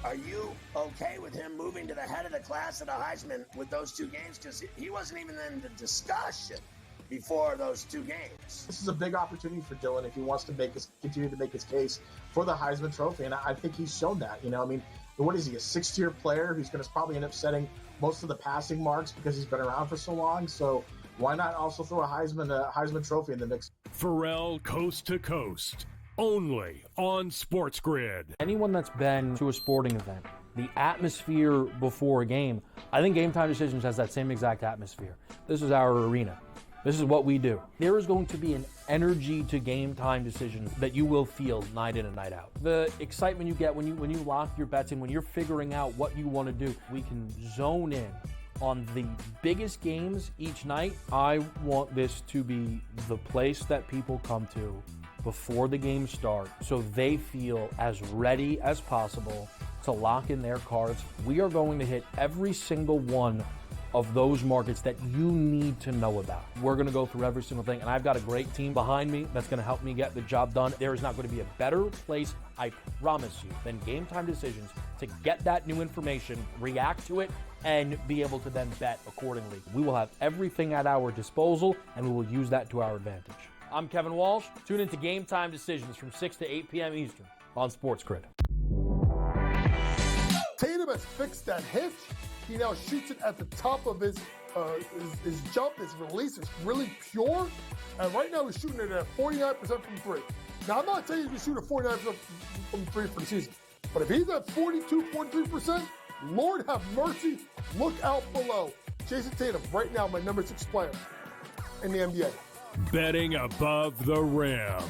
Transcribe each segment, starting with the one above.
Are you okay with him moving to the head of the class of the Heisman with those two games? Because he wasn't even in the discussion before those two games. This is a big opportunity for Dylan if he wants to continue to make his case for the Heisman Trophy, and I think he's shown that. What is he, a sixth-tier player who's going to probably end up setting most of the passing marks because he's been around for so long? So why not also throw a Heisman Trophy in the mix? Pharrell Coast to Coast, only on SportsGrid. Anyone that's been to a sporting event, the atmosphere before a game, I think Game Time Decisions has that same exact atmosphere. This is our arena. This is what we do. There is going to be an energy to Game Time Decisions that you will feel night in and night out. The excitement you get when you lock your bets in, when you're figuring out what you want to do, we can zone in on the biggest games each night. I want this to be the place that people come to before the games start so they feel as ready as possible to lock in their cards. We are going to hit every single one of those markets that you need to know about. We're going to go through every single thing, and I've got a great team behind me that's going to help me get the job done. There is not going to be a better place, I promise you, than Game Time Decisions to get that new information, react to it, and be able to then bet accordingly. We will have everything at our disposal, and we will use that to our advantage. I'm Kevin Walsh. Tune into Game Time Decisions from 6 to 8 p.m. Eastern on SportsGrid. Tatum has fixed that hitch. He now shoots it at the top of his jump. His release is really pure. And right now he's shooting it at 49% from three. Now, I'm not saying he's going to shoot at 49% from three for the season. But if he's at 42, 43%, Lord have mercy, look out below. Jason Tatum, right now, my number 6 player in the NBA. Betting above the rim,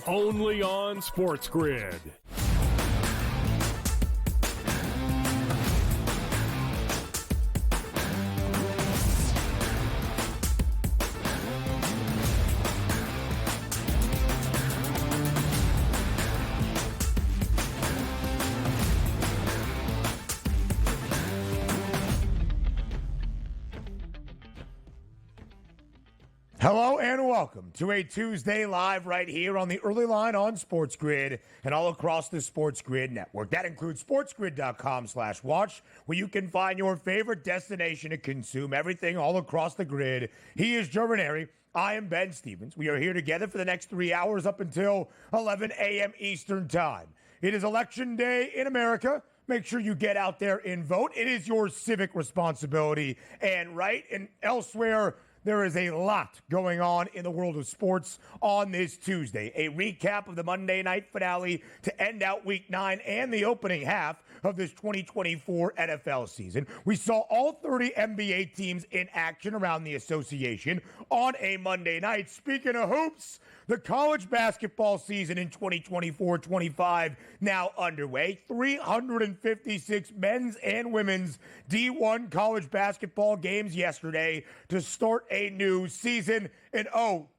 only on SportsGrid. Hello and welcome to a Tuesday live right here on the early line on SportsGrid and all across the SportsGrid network. That includes sportsgrid.com/watch, where you can find your favorite destination to consume everything all across the grid. He is Joe Ranieri. I am Ben Stevens. We are here together for the next 3 hours up until 11 a.m. Eastern Time. It is Election Day in America. Make sure you get out there and vote. It is your civic responsibility. And elsewhere, there is a lot going on in the world of sports on this Tuesday. A recap of the Monday night finale to end out Week 9 and the opening half of this 2024 NFL season. We saw all 30 NBA teams in action around the association on a Monday night. Speaking of hoops, the college basketball season in 2024-25 now underway. 356 men's and women's D1 college basketball games yesterday to start a new season. And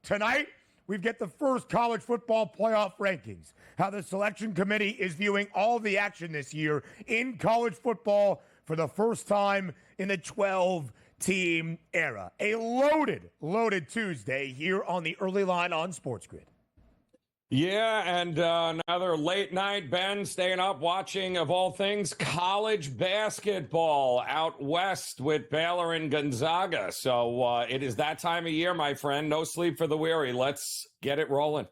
tonight we get the first college football playoff rankings. How the selection committee is viewing all the action this year in college football for the first time in the 12-team era. A loaded Tuesday here on the early line on SportsGrid. Yeah, and another late night, Ben, staying up watching, of all things, college basketball out west with Baylor and Gonzaga. So it is that time of year, my friend. No sleep for the weary. Let's get it rolling.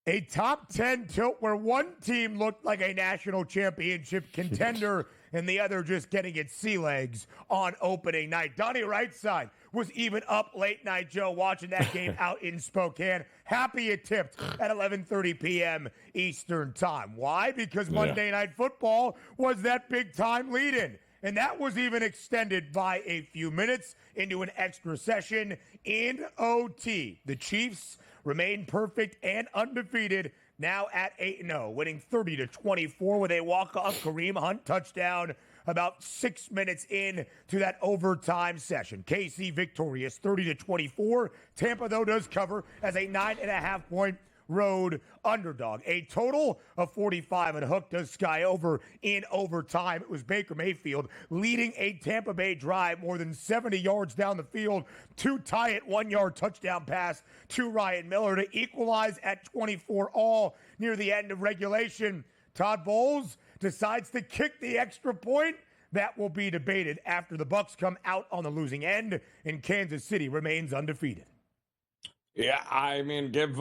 A top 10 tilt where one team looked like a national championship contender and the other just getting its sea legs on opening night. Donnie Rightside was even up late night, Joe, watching that game out in Spokane. Happy it tipped at 11:30 p.m. Eastern time. Why? Because Monday Night Football was that big-time lead-in. And that was even extended by a few minutes into an extra session in OT. The Chiefs remain perfect and undefeated, now at 8-0, winning 30-24 with a walk-off Kareem Hunt touchdown about 6 minutes in to that overtime session. KC victorious 30-24. Tampa, though, does cover as a 9.5-point road underdog. A total of 45 and hook does sky over in overtime. It was Baker Mayfield leading a Tampa Bay drive more than 70 yards down the field to tie it, 1-yard touchdown pass to Ryan Miller to equalize at 24 all near the end of regulation. Todd Bowles decides to kick the extra point, that will be debated after the Bucks come out on the losing end and Kansas City remains undefeated. Yeah, I mean, give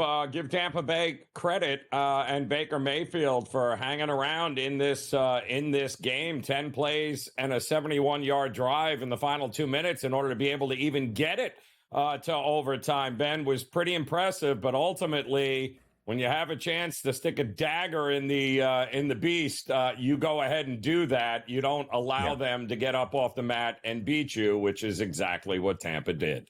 Tampa Bay credit and Baker Mayfield for hanging around in this game. 10 plays and a 71-yard drive in the final 2 minutes in order to be able to even get it to overtime. Ben, was pretty impressive, but ultimately, when you have a chance to stick a dagger in the beast, you go ahead and do that. You don't allow them to get up off the mat and beat you, which is exactly what Tampa did.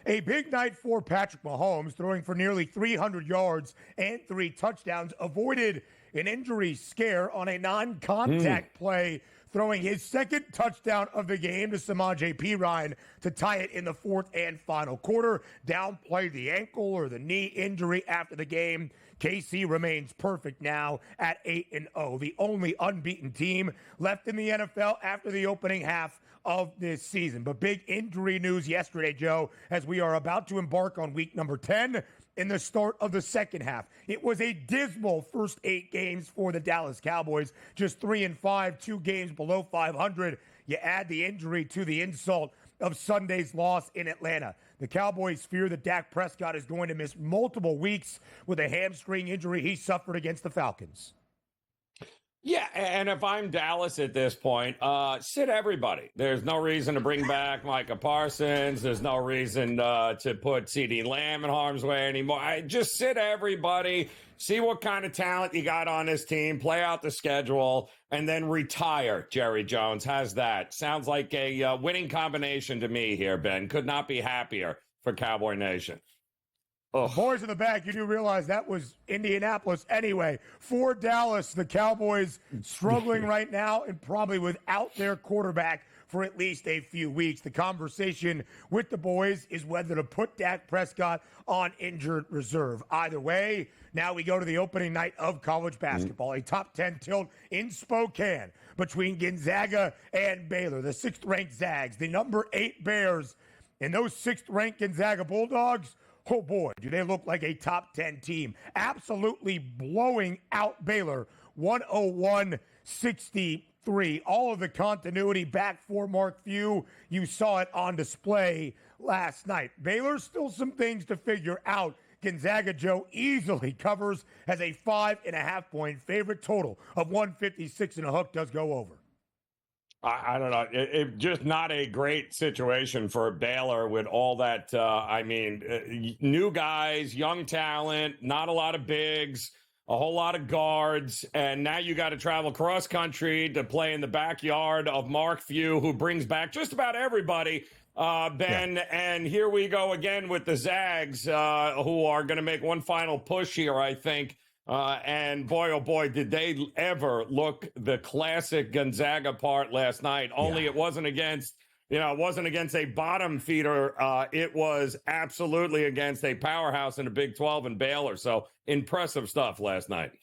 A big night for Patrick Mahomes, throwing for nearly 300 yards and 3 touchdowns, avoided an injury scare on a non-contact play, throwing his second touchdown of the game to Samaje Perine to tie it in the fourth and final quarter. Downplayed the ankle or the knee injury after the game. KC remains perfect now at 8-0, the only unbeaten team left in the NFL after the opening half of this season. But big injury news yesterday, Joe, as we are about to embark on week number 10 in the start of the second half. It was a dismal first 8 games for the Dallas Cowboys, just 3-5, 2 games below 500. You add the injury to the insult of Sunday's loss in Atlanta. The Cowboys fear that Dak Prescott is going to miss multiple weeks with a hamstring injury he suffered against the Falcons. Yeah, and if I'm Dallas at this point, sit everybody. There's no reason to bring back Micah Parsons. There's no reason to put CeeDee Lamb in harm's way anymore. Just sit everybody, see what kind of talent you got on this team, play out the schedule, and then retire. Jerry Jones has that. Sounds like a winning combination to me here, Ben. Could not be happier for Cowboy Nation. Boys in the back, you do realize that was Indianapolis anyway. For Dallas, the Cowboys struggling right now and probably without their quarterback for at least a few weeks. The conversation with the boys is whether to put Dak Prescott on injured reserve. Either way, now we go to the opening night of college basketball. A top 10 tilt in Spokane between Gonzaga and Baylor. The 6th-ranked Zags, the number 8 Bears, and those 6th-ranked Gonzaga Bulldogs. Oh, boy, do they look like a top 10 team. Absolutely blowing out Baylor, 101-63. All of the continuity back for Mark Few. You saw it on display last night. Baylor still some things to figure out. Gonzaga, Joe, easily covers as a 5.5-point favorite. Total of 156 and a hook does go over. I don't know. It just not a great situation for Baylor with all that. New guys, young talent, not a lot of bigs, a whole lot of guards. And now you got to travel cross country to play in the backyard of Mark Few, who brings back just about everybody. Ben, and here we go again with the Zags, who are going to make one final push here, I think. And boy, oh boy, did they ever look the classic Gonzaga part last night. Only it wasn't against, it wasn't against a bottom feeder. It was absolutely against a powerhouse in the Big 12 and Baylor. So impressive stuff last night.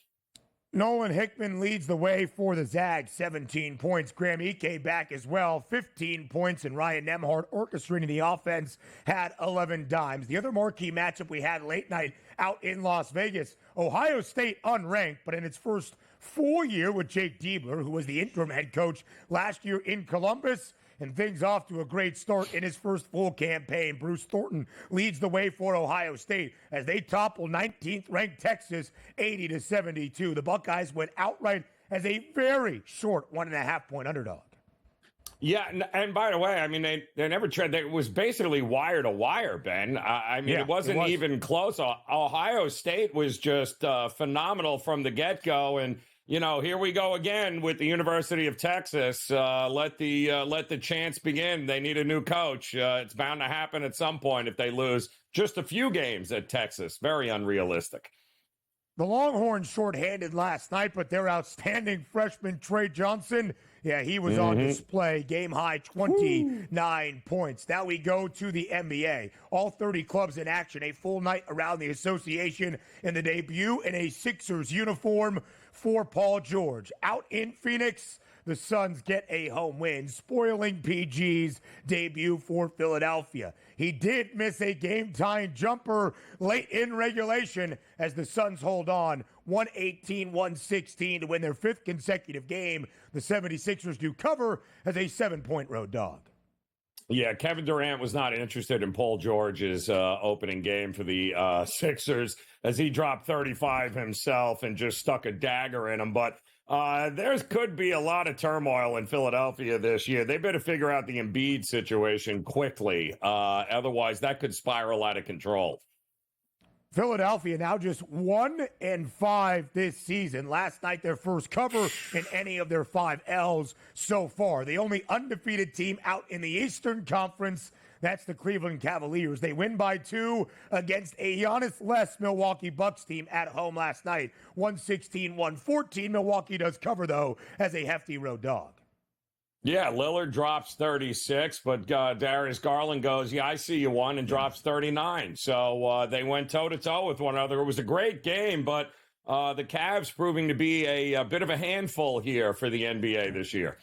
Nolan Hickman leads the way for the Zags, 17 points. Graham Ike back as well, 15 points. And Ryan Nembhard orchestrating the offense had 11 dimes. The other marquee matchup we had late night out in Las Vegas, Ohio State unranked, but in its first full year with Jake Diebler, who was the interim head coach last year in Columbus, and things off to a great start in his first full campaign. Bruce Thornton leads the way for Ohio State as they topple 19th-ranked Texas 80-72. The Buckeyes went outright as a very short 1.5-point underdog. Yeah, and by the way, I mean, they never tried. It was basically wire to wire, Ben. It wasn't even close. Ohio State was just phenomenal from the get-go, and here we go again with the University of Texas. Let the chance begin. They need a new coach. It's bound to happen at some point if they lose just a few games at Texas. Very unrealistic. The Longhorns shorthanded last night, but their outstanding freshman Trey Johnson, he was on display. Game high 29 points. Now we go to the NBA. All 30 clubs in action. A full night around the association in the debut in a Sixers uniform for Paul George. Out in Phoenix, the Suns get a home win, spoiling PG's debut for Philadelphia. He did miss a game-tying jumper late in regulation as the Suns hold on 118-116 to win their fifth consecutive game. The 76ers do cover as a 7-point road dog. Yeah, Kevin Durant was not interested in Paul George's opening game for the Sixers as he dropped 35 himself and just stuck a dagger in him. But there could be a lot of turmoil in Philadelphia this year. They better figure out the Embiid situation quickly. Otherwise, that could spiral out of control. Philadelphia now just 1-5 this season. Last night, their first cover in any of their 5 L's so far. The only undefeated team out in the Eastern Conference, that's the Cleveland Cavaliers. They win by 2 against a Giannis-less Milwaukee Bucks team at home last night. 116-114. Milwaukee does cover, though, as a hefty road dog. Yeah, Lillard drops 36, but Darius Garland goes, yeah, I see you one, and drops 39. So they went toe-to-toe with one another. It was a great game, but the Cavs proving to be a bit of a handful here for the NBA this year.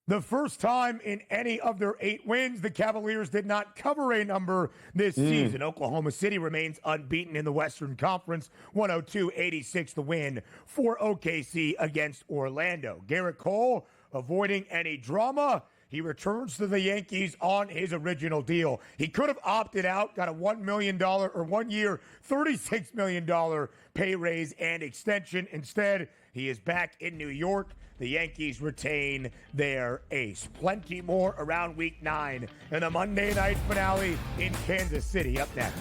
The first time in any of their 8 wins, the Cavaliers did not cover a number this season. Oklahoma City remains unbeaten in the Western Conference, 102-86 the win for OKC against Orlando. Garrett Cole avoiding any drama. He returns to the Yankees on his original deal. He could have opted out, got a $1 million or 1 year, $36 million pay raise and extension. Instead, he is back in New York. The Yankees retain their ace. Plenty more around Week 9 and the Monday night finale in Kansas City. Up next.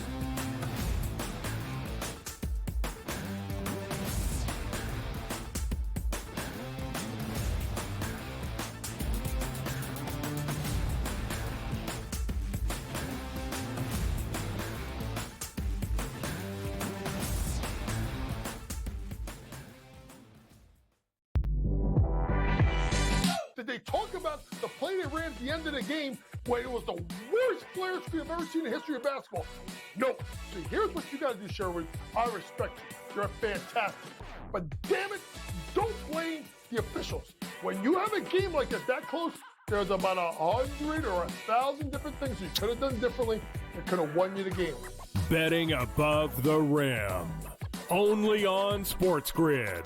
Did they talk about the play they ran at the end of the game when it was the worst player screen I've ever seen in the history of basketball? No. See, here's what you got to do, Sherwood. I respect you. You're fantastic. But damn it, don't blame the officials. When you have a game like that close, there's about 100 or 1,000 different things you could have done differently that could have won you the game. Betting above the rim. Only on SportsGrid.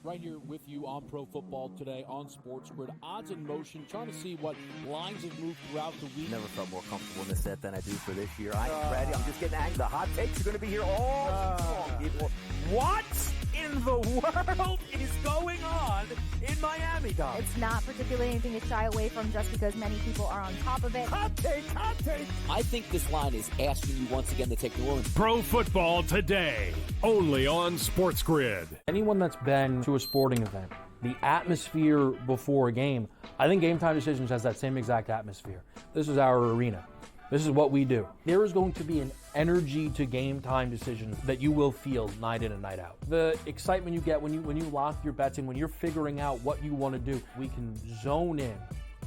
Right here with you on Pro Football Today on SportsGrid. Odds in motion, trying to see what lines have moved throughout the week. Never felt more comfortable in this set than I do for this year. I am ready. I'm just getting angry. The hot takes are going to be here all long, people. What in the world is going on in Miami, Dom? It's not particularly anything to shy away from just because many people are on top of it. Hot take, hot take. I think this line is asking you once again to take New Orleans. Pro Football Today. Only on SportsGrid. Anyone that's been to a sporting event, the atmosphere before a game, I think Game Time Decisions has that same exact atmosphere. This is our arena. This is what we do. There is going to be an energy to Game Time Decisions that you will feel night in and night out. The excitement you get when you lock your bets in, when you're figuring out what you want to do, we can zone in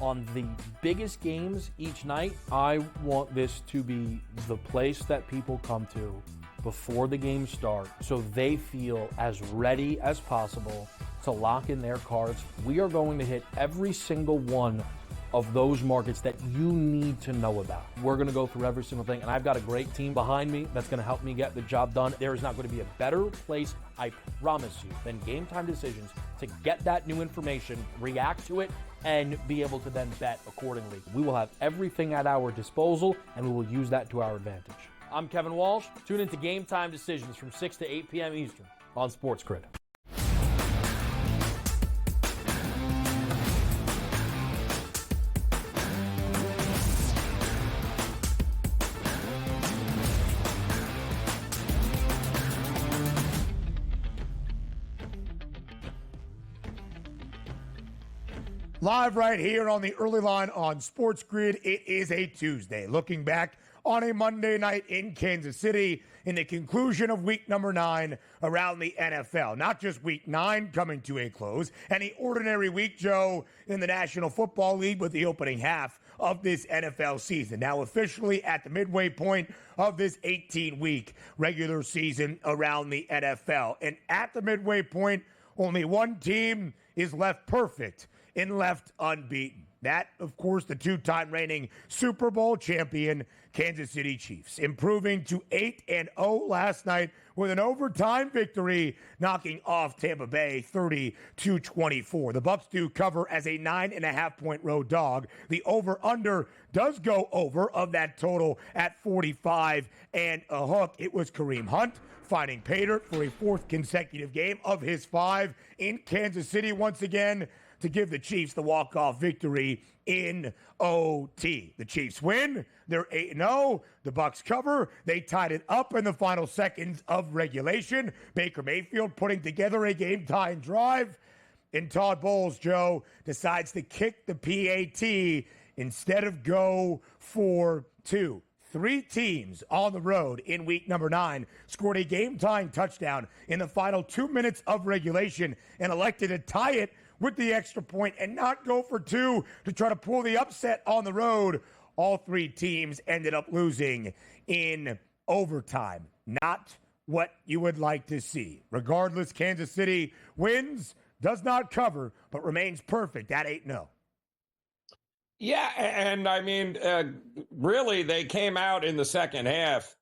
on the biggest games each night. I want this to be the place that people come to before the games start so they feel as ready as possible to lock in their cards. We are going to hit every single one of those markets that you need to know about. We're going to go through every single thing, and I've got a great team behind me that's going to help me get the job done. There is not going to be a better place, I promise you, than Game Time Decisions to get that new information, react to it, and be able to then bet accordingly. We will have everything at our disposal, and we will use that to our advantage. I'm Kevin Walsh. Tune into Game Time Decisions from 6 to 8 p.m. Eastern on SportsGrid. Live right here on the early line on SportsGrid. It is a Tuesday. Looking back on a Monday night in Kansas City in the conclusion of week number 9 around the NFL. Not just week 9 coming to a close, any ordinary week, Joe, in the National Football League with the opening half of this NFL season. Now officially at the midway point of this 18-week regular season around the NFL. And at the midway point, only one team is left perfect and left unbeaten. That, of course, the two-time reigning Super Bowl champion Kansas City Chiefs, improving to 8-0 last night with an overtime victory, knocking off Tampa Bay 30-24. The Bucs do cover as a 9.5-point road dog. The over-under does go over of that total at 45 and a hook. It was Kareem Hunt finding Pater for a fourth consecutive game of his 5 in Kansas City once again to give the Chiefs the walk-off victory in OT. The Chiefs win. They're 8-0. The Bucs cover. They tied it up in the final seconds of regulation. Baker Mayfield putting together a game-tying drive. And Todd Bowles, Joe, decides to kick the PAT instead of go for 2. 3 teams on the road in week number 9 scored a game-tying touchdown in the final 2 minutes of regulation and elected to tie it with the extra point and not go for 2 to try to pull the upset on the road. All 3 teams ended up losing in overtime. Not what you would like to see. Regardless, Kansas City wins, does not cover, but remains perfect at 8-0. Yeah, and I mean, really, they came out in the second half.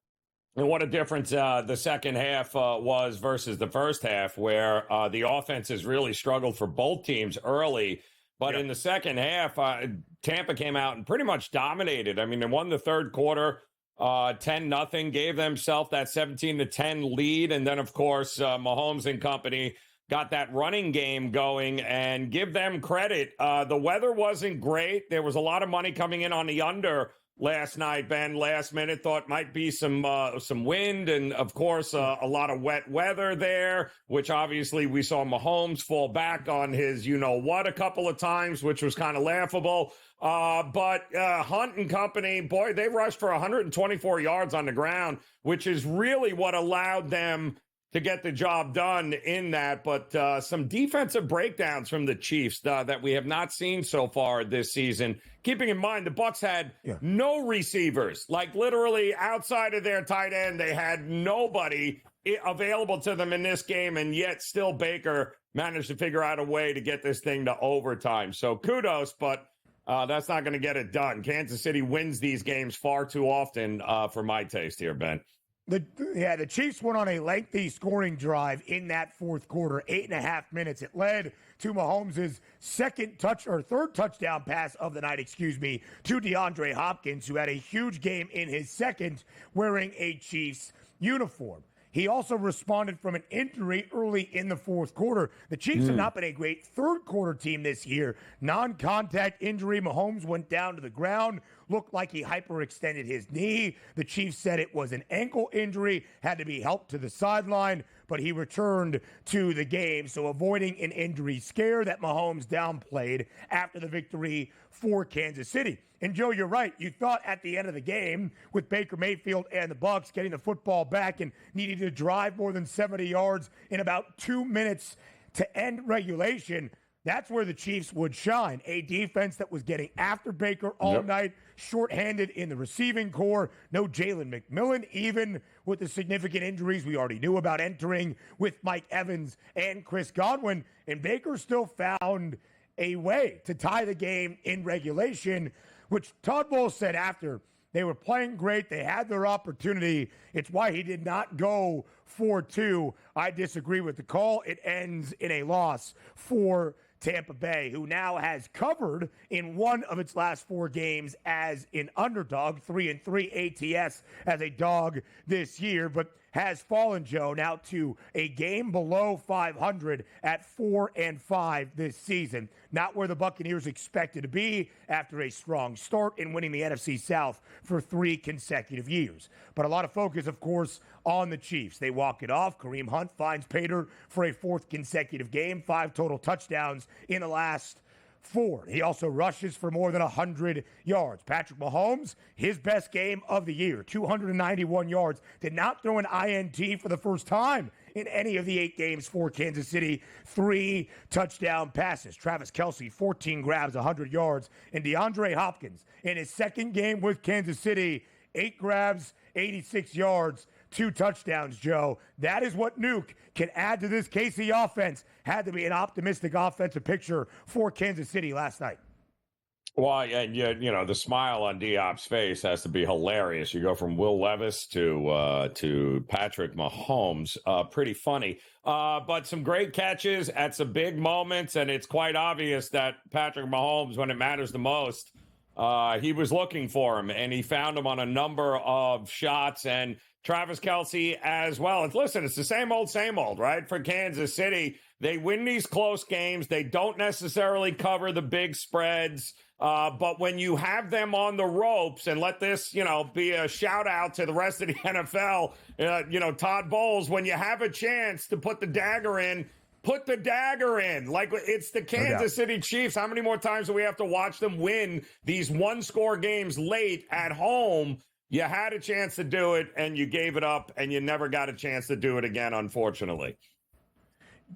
And what a difference the second half was versus the first half, where the offenses really struggled for both teams early. But in the second half, Tampa came out and pretty much dominated. I mean, they won the third quarter 10-0, gave themselves that 17-10 lead. And then, of course, Mahomes and company got that running game going, and give them credit. The weather wasn't great. There was a lot of money coming in on the under last night, Ben. Last minute thought might be some wind, and of course a lot of wet weather there, which obviously we saw Mahomes fall back on his you-know-what a couple of times, which was kind of laughable. But Hunt and company, boy, they rushed for 124 yards on the ground, which is really what allowed them to get the job done in that. But some defensive breakdowns from the Chiefs that we have not seen so far this season. Keeping in mind, the Bucs had no receivers. Like, literally, outside of their tight end, they had nobody available to them in this game, and yet still Baker managed to figure out a way to get this thing to overtime. So kudos, but that's not going to get it done. Kansas City wins these games far too often for my taste here, Ben. The Chiefs went on a lengthy scoring drive in that fourth quarter, 8.5 minutes. It led to Mahomes' third touchdown pass of the night, to DeAndre Hopkins, who had a huge game in his second wearing a Chiefs uniform. He also responded from an injury early in the fourth quarter. The Chiefs have not been a great third quarter team this year. Non-contact injury. Mahomes went down to the ground, looked like he hyperextended his knee. The Chiefs said it was an ankle injury, had to be helped to the sideline, but he returned to the game, so avoiding an injury scare that Mahomes downplayed after the victory for Kansas City. And Joe, you're right. You thought at the end of the game, with Baker Mayfield and the Bucs getting the football back and needing to drive more than 70 yards in about 2 minutes to end regulation, that's where the Chiefs would shine. A defense that was getting after Baker all night, shorthanded in the receiving core. No Jalen McMillan, even with the significant injuries we already knew about entering with Mike Evans and Chris Godwin. And Baker still found a way to tie the game in regulation, which Todd Bowles said after. They were playing great. They had their opportunity. It's why he did not go 4-2. I disagree with the call. It ends in a loss for Tampa Bay, who now has covered in one of its last 4 games as an underdog, 3-3 ATS as a dog this year, but has fallen, Joe, now to a game below 500 at 4-5 this season. Not where the Buccaneers expected to be after a strong start in winning the NFC South for 3 consecutive years. But a lot of focus, of course, on the Chiefs. They walk it off. Kareem Hunt finds Pater for a 4th consecutive game, 5 total touchdowns in the last 4. He also rushes for more than 100 yards. Patrick Mahomes, his best game of the year, 291 yards. Did not throw an INT for the first time in any of the 8 games for Kansas City. 3 touchdown passes. Travis Kelce, 14 grabs, 100 yards. And DeAndre Hopkins, in his second game with Kansas City, 8 grabs, 86 yards, 2 touchdowns, Joe. That is what Nuke can add to this KC offense. Had to be an optimistic offensive picture for Kansas City last night. Well, and the smile on Diop's face has to be hilarious. You go from Will Levis to Patrick Mahomes. Pretty funny. But some great catches at some big moments, and it's quite obvious that Patrick Mahomes, when it matters the most, he was looking for him, and he found him on a number of shots, and Travis Kelce as well. And listen, it's the same old, right? For Kansas City, they win these close games. They don't necessarily cover the big spreads. But when you have them on the ropes, and let this, be a shout out to the rest of the NFL, Todd Bowles, when you have a chance to put the dagger in, put the dagger in. Like, it's the Kansas City Chiefs. How many more times do we have to watch them win these one-score games late at home? You had a chance to do it, and you gave it up, and you never got a chance to do it again, unfortunately.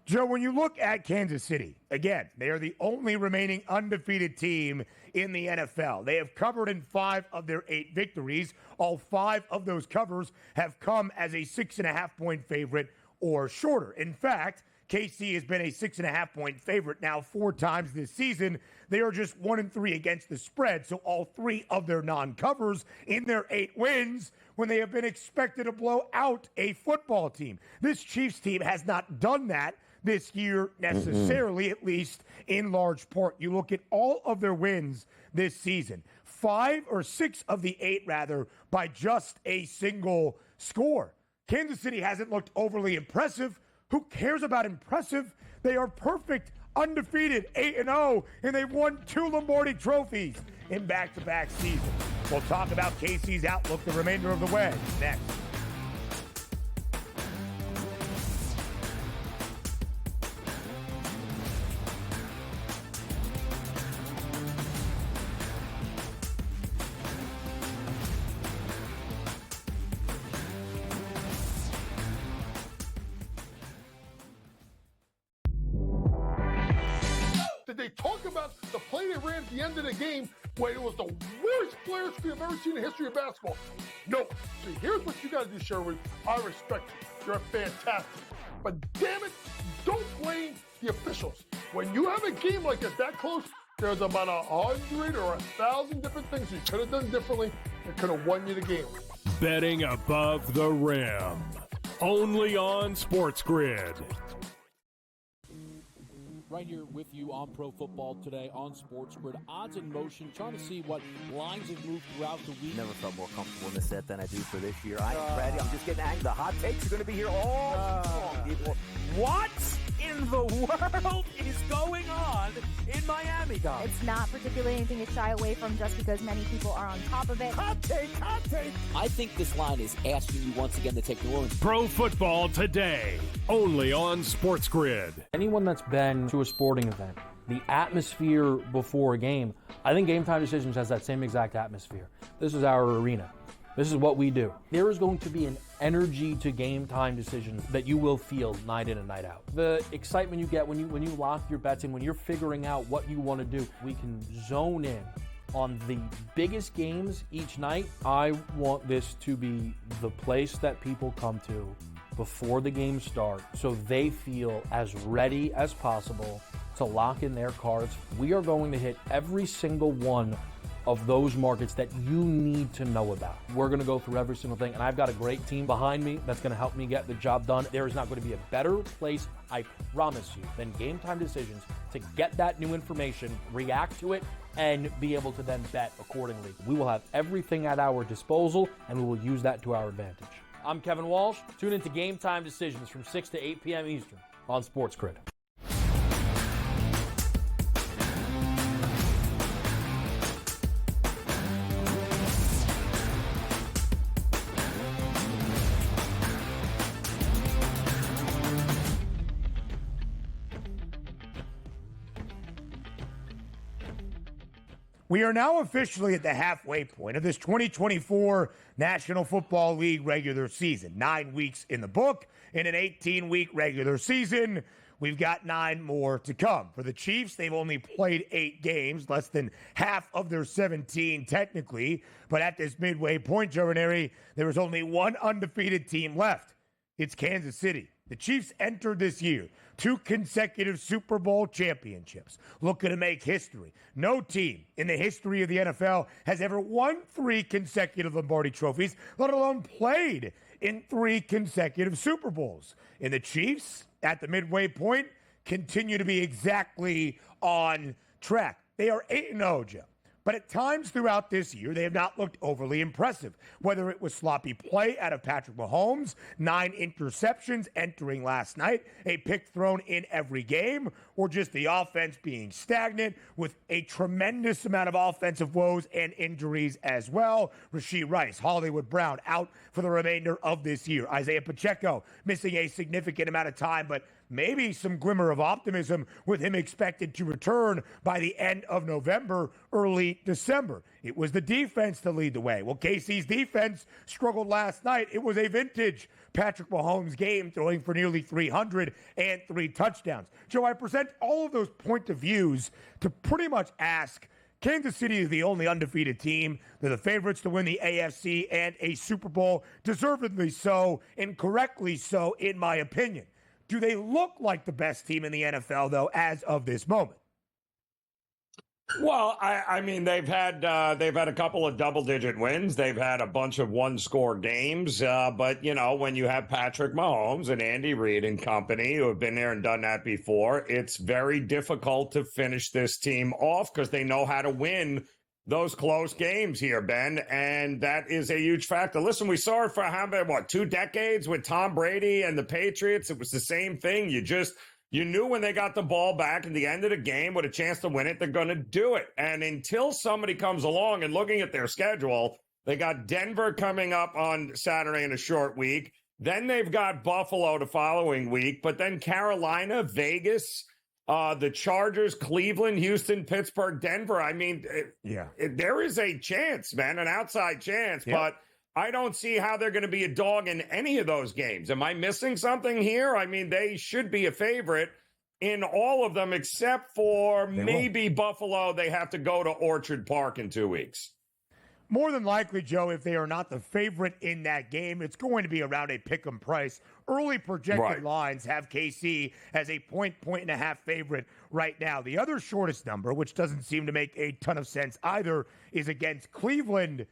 Joe, when you look at Kansas City, again, they are the only remaining undefeated team in the NFL. They have covered in 5 of their 8 victories. All 5 of those covers have come as a 6.5-point favorite or shorter. In fact, KC has been a 6.5-point favorite now 4 times this season. They are just 1-3 against the spread. So all 3 of their non-covers in their 8 wins when they have been expected to blow out a football team. This Chiefs team has not done that this year necessarily, at least in large part. You look at all of their wins this season, 5 or 6 of the 8 rather, by just a single score. Kansas City hasn't looked overly impressive. Who cares about impressive? They are perfect, undefeated, 8-0, and they've won 2 Lombardi trophies in back-to-back seasons. We'll talk about KC's outlook the remainder of the way next. Did they talk about the play they ran at the end of the game when it was the worst player screen I've ever seen in the history of basketball? No. So here's what you got to do, Sherwood. I respect you. You're fantastic. But damn it, don't blame the officials. When you have a game like that close, there's about 100 or 1,000 different things you could have done differently that could have won you the game. Betting above the rim. Only on SportsGrid. Right here with you on Pro Football Today on SportsGrid. Odds in motion, trying to see what lines have moved throughout the week. Never felt more comfortable in this set than I do for this year. I'm ready. I'm just getting angry. The hot takes are going to be here all long, people. What in the world is going on in Miami, Dom? It's not particularly anything to shy away from just because many people are on top of it. Hot take, hot take. I think this line is asking you once again to take New Orleans. Pro Football Today, only on SportsGrid. Anyone that's been to a sporting event, the atmosphere before a game, I think Game Time Decisions has that same exact atmosphere. This is our arena. This is what we do. There is going to be an energy to Game Time Decisions that you will feel night in and night out. The excitement you get when you lock your bets in, when you're figuring out what you want to do, we can zone in on the biggest games each night. I want this to be the place that people come to before the games start so they feel as ready as possible to lock in their cards. We are going to hit every single one of those markets that you need to know about. We're going to go through every single thing, and I've got a great team behind me that's going to help me get the job done. There is not going to be a better place, I promise you, than Game Time Decisions to get that new information, react to it, and be able to then bet accordingly. We will have everything at our disposal, and we will use that to our advantage. I'm Kevin Walsh. Tune into Game Time Decisions from 6 to 8 p.m. Eastern on SportsGrid. We are now officially at the halfway point of this 2024 National Football League regular season. 9 weeks in the book in an 18-week regular season. we've got 9 more to come. For the Chiefs, they've only played 8 games, less than half of their 17 technically. But at this midway point, Joe Ranieri, there is only one undefeated team left. It's Kansas City. The Chiefs entered this year 2 consecutive Super Bowl championships, looking to make history. No team in the history of the NFL has ever won 3 consecutive Lombardi trophies, let alone played in 3 consecutive Super Bowls. And the Chiefs, at the midway point, continue to be exactly on track. They are 8-0, Joe. But at times throughout this year, they have not looked overly impressive. Whether it was sloppy play out of Patrick Mahomes, 9 interceptions entering last night, a pick thrown in every game, or just the offense being stagnant with a tremendous amount of offensive woes and injuries as well. Rashee Rice, Hollywood Brown out for the remainder of this year. Isaiah Pacheco missing a significant amount of time, but maybe some glimmer of optimism with him expected to return by the end of November, early December. It was the defense to lead the way. Well, KC's defense struggled last night. It was a vintage Patrick Mahomes game, throwing for nearly 300 and 3 touchdowns. Joe, I present all of those point of views to pretty much ask, Kansas City is the only undefeated team. They're the favorites to win the AFC and a Super Bowl, deservedly so and correctly so, in my opinion. Do they look like the best team in the NFL, though, as of this moment? Well, I mean, they've had a couple of double-digit wins. They've had a bunch of one-score games. But, you know, when you have Patrick Mahomes and Andy Reid and company who have been there and done that before, it's very difficult to finish this team off because they know how to win those close games here, Ben, and that is a huge factor. Listen, we saw it for how many, 2 decades with Tom Brady and the Patriots. It was the same thing. You knew when they got the ball back at the end of the game with a chance to win it, they're going to do it. And until somebody comes along and looking at their schedule, they got Denver coming up on Saturday in a short week. Then they've got Buffalo the following week, but then Carolina, Vegas, the Chargers, Cleveland, Houston, Pittsburgh, Denver. I mean, there is a chance, man, an outside chance, but I don't see how they're going to be a dog in any of those games. Am I missing something here? I mean, they should be a favorite in all of them except for maybe Buffalo. They have to go to Orchard Park in 2 weeks. More than likely, Joe, if they are not the favorite in that game, it's going to be around a pick'em price. Early projected lines have KC as a point and a half favorite right now. The other shortest number, which doesn't seem to make a ton of sense either, is against Cleveland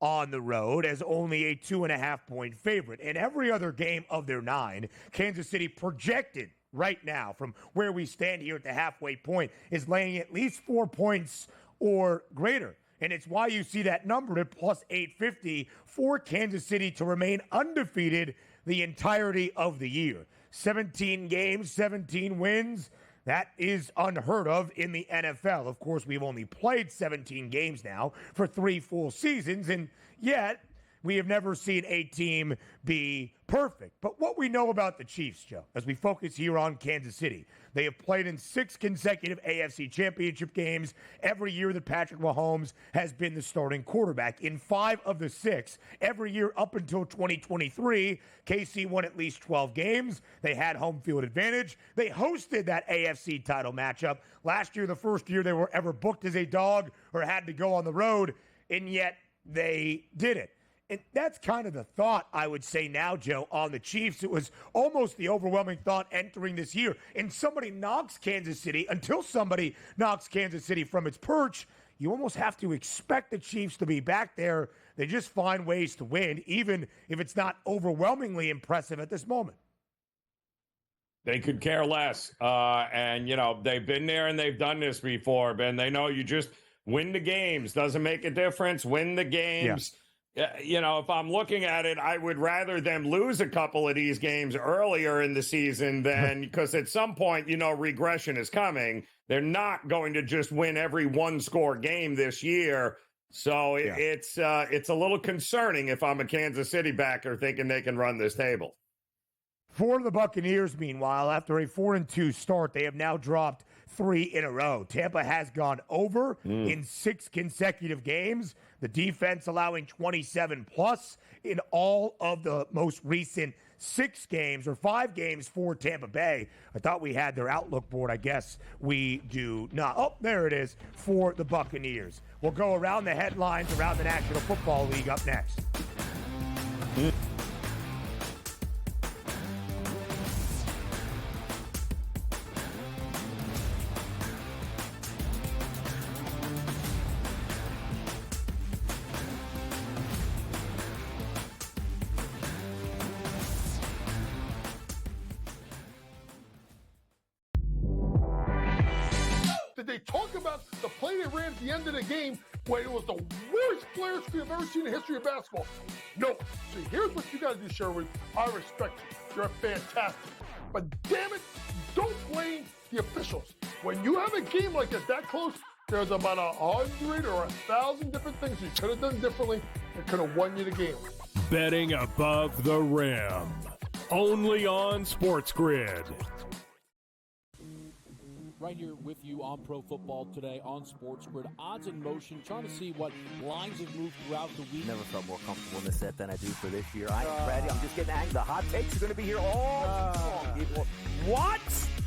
on the road as only a 2.5 point favorite. In every other game of their 9, Kansas City projected right now from where we stand here at the halfway point is laying at least 4 points or greater. And it's why you see that number at plus 850 for Kansas City to remain undefeated the entirety of the year. 17 games, 17 wins. That is unheard of in the NFL. Of course, we've only played 17 games now for 3 full seasons, and yet we have never seen a team be perfect. But what we know about the Chiefs, Joe, as we focus here on Kansas City, they have played in 6 consecutive AFC championship games every year that Patrick Mahomes has been the starting quarterback. In 5 of the 6, every year up until 2023, KC won at least 12 games. They had home field advantage. They hosted that AFC title matchup. Last year, the first year they were ever booked as a dog or had to go on the road, and yet they did it. And that's kind of the thought, I would say now, Joe, on the Chiefs. It was almost the overwhelming thought entering this year. And somebody knocks Kansas City, until somebody knocks Kansas City from its perch, you almost have to expect the Chiefs to be back there. They just find ways to win, even if it's not overwhelmingly impressive at this moment. They could care less. And, you know, they've been there and they've done this before, Ben. They know you just win the games. Doesn't make a difference. Win the games. Yeah. You know, if I'm looking at it, I would rather them lose a couple of these games earlier in the season than because at some point, you know, regression is coming. They're not going to just win every 1-score game this year. So it's a little concerning if I'm a Kansas City backer thinking they can run this table. For the Buccaneers, meanwhile, after a 4-2 start, they have now dropped 3 in a row. Tampa has gone over in 6 consecutive games. The defense allowing 27 plus in all of the most recent 6 games or 5 games for Tampa Bay. I thought we had their outlook board. I guess we do not. Oh, there it is for the Buccaneers. We'll go around the headlines around the National Football League up next. Did they talk about the play they ran at the end of the game when it was the worst flare screen I've ever seen in the history of basketball? No. See, here's what you got to do, Sherwood. I respect you. You're fantastic. But damn it, don't blame the officials. When you have a game like that close, there's about 100 or 1,000 different things you could have done differently that could have won you the game. Betting above the rim. Only on SportsGrid. Right here with you on Pro Football Today on SportsGrid. Odds in motion, trying to see what lines have moved throughout the week. Never felt more comfortable in this set than I do for this year. Brady, I'm just getting angry. The hot takes are going to be here all long, people. What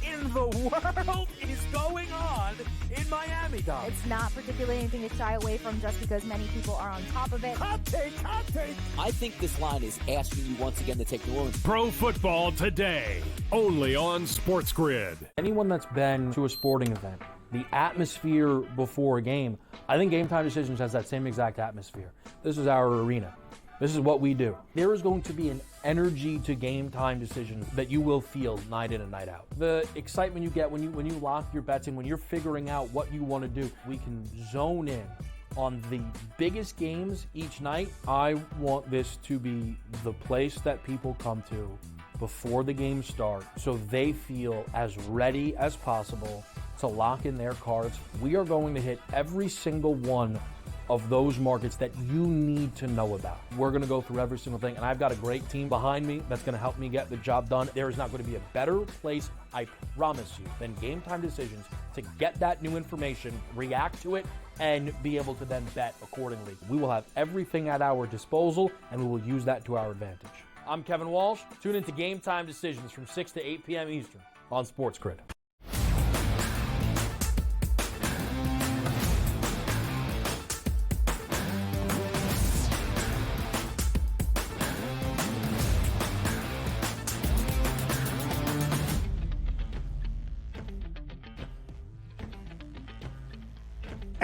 in the world is going on in Miami, Dom? It's not particularly anything to shy away from just because many people are on top of it. Hot take, hot take. I think this line is asking you once again to take New Orleans. Pro Football Today. Only on SportsGrid. Anyone that's been to a sporting event, the atmosphere before a game, I think Game Time Decisions has that same exact atmosphere. This is our arena. This is what we do. There is going to be an energy to Game Time Decisions that you will feel night in and night out. The excitement you get when you lock your bets in, when you're figuring out what you want to do, we can zone in on the biggest games each night. I want this to be the place that people come to before the games start so they feel as ready as possible to lock in their cards. We are going to hit every single one of those markets that you need to know about. We're going to go through every single thing, and I've got a great team behind me that's going to help me get the job done. There is not going to be a better place, I promise you, than Game Time Decisions to get that new information, react to it, and be able to then bet accordingly. We will have everything at our disposal, and we will use that to our advantage. I'm Kevin Walsh. Tune into Game Time Decisions from 6 to 8 p.m. Eastern on SportsGrid.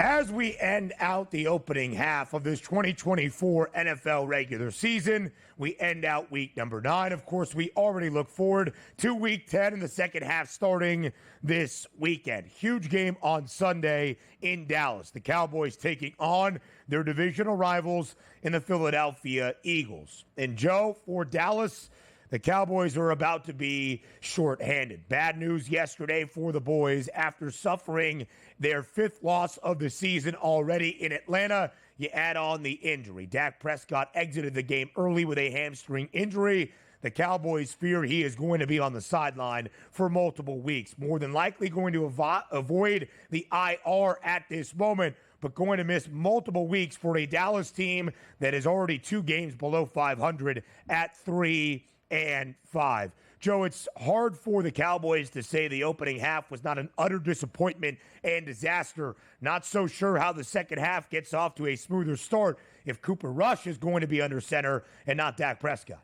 As we end out the opening half of this 2024 NFL regular season, we end out week number 9. Of course, we already look forward to week 10 in the second half starting this weekend. Huge game on Sunday in Dallas. The Cowboys taking on their divisional rivals in the Philadelphia Eagles. And Joe, for Dallas, the Cowboys are about to be shorthanded. Bad news yesterday for the boys after suffering their 5th loss of the season already in Atlanta. You add on the injury. Dak Prescott exited the game early with a hamstring injury. The Cowboys fear he is going to be on the sideline for multiple weeks. More than likely going to avoid the IR at this moment, but going to miss multiple weeks for a Dallas team that is already 2 games below 500 at 3-5. Joe, it's hard for the Cowboys to say the opening half was not an utter disappointment and disaster. Not so sure how the second half gets off to a smoother start if Cooper Rush is going to be under center and not Dak Prescott.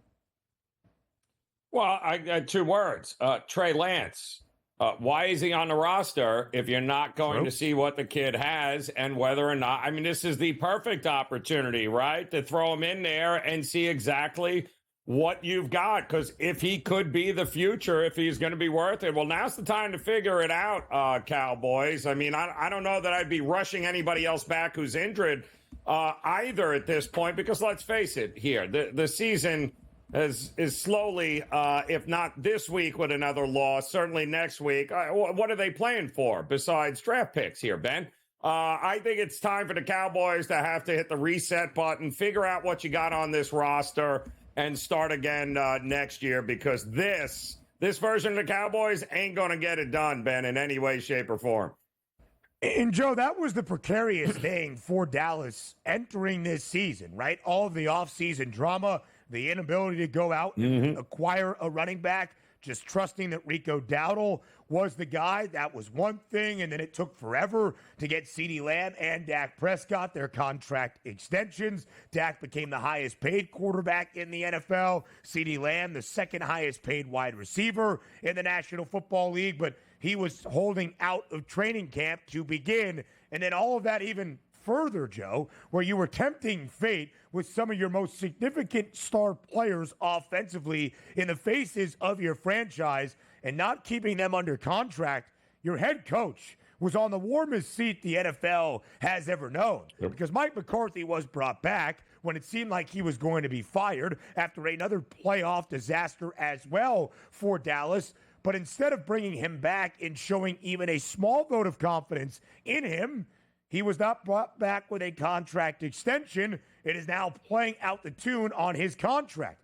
Well, I got 2 words. Trey Lance. Why is he on the roster if you're not going to see what the kid has and whether or not? I mean, this is the perfect opportunity, right, to throw him in there and see exactly what you've got, because if he could be the future, if he's going to be worth it, well, now's the time to figure it out, Cowboys. I mean, I don't know that I'd be rushing anybody else back who's injured either at this point, because let's face it here, the season is slowly, if not this week with another loss, certainly next week. What are they playing for besides draft picks here, Ben? I think it's time for the Cowboys to have to hit the reset button, figure out what you got on this roster, and start again next year, because this version of the Cowboys ain't going to get it done, Ben, in any way, shape, or form. And, Joe, that was the precarious thing for Dallas entering this season, right? All of the offseason drama, the inability to go out and acquire a running back, just trusting that Rico Dowdle was the guy. That was one thing, and then it took forever to get CeeDee Lamb and Dak Prescott their contract extensions. Dak became the highest paid quarterback in the NFL. CeeDee Lamb, the second highest paid wide receiver in the National Football League, but he was holding out of training camp to begin, and then all of that even further, Joe, where you were tempting fate with some of your most significant star players offensively in the faces of your franchise and not keeping them under contract. Your head coach was on the warmest seat the NFL has ever known because Mike McCarthy was brought back when it seemed like he was going to be fired after another playoff disaster as well for Dallas. But instead of bringing him back and showing even a small vote of confidence in him, he was not brought back with a contract extension. It is now playing out the tune on his contract.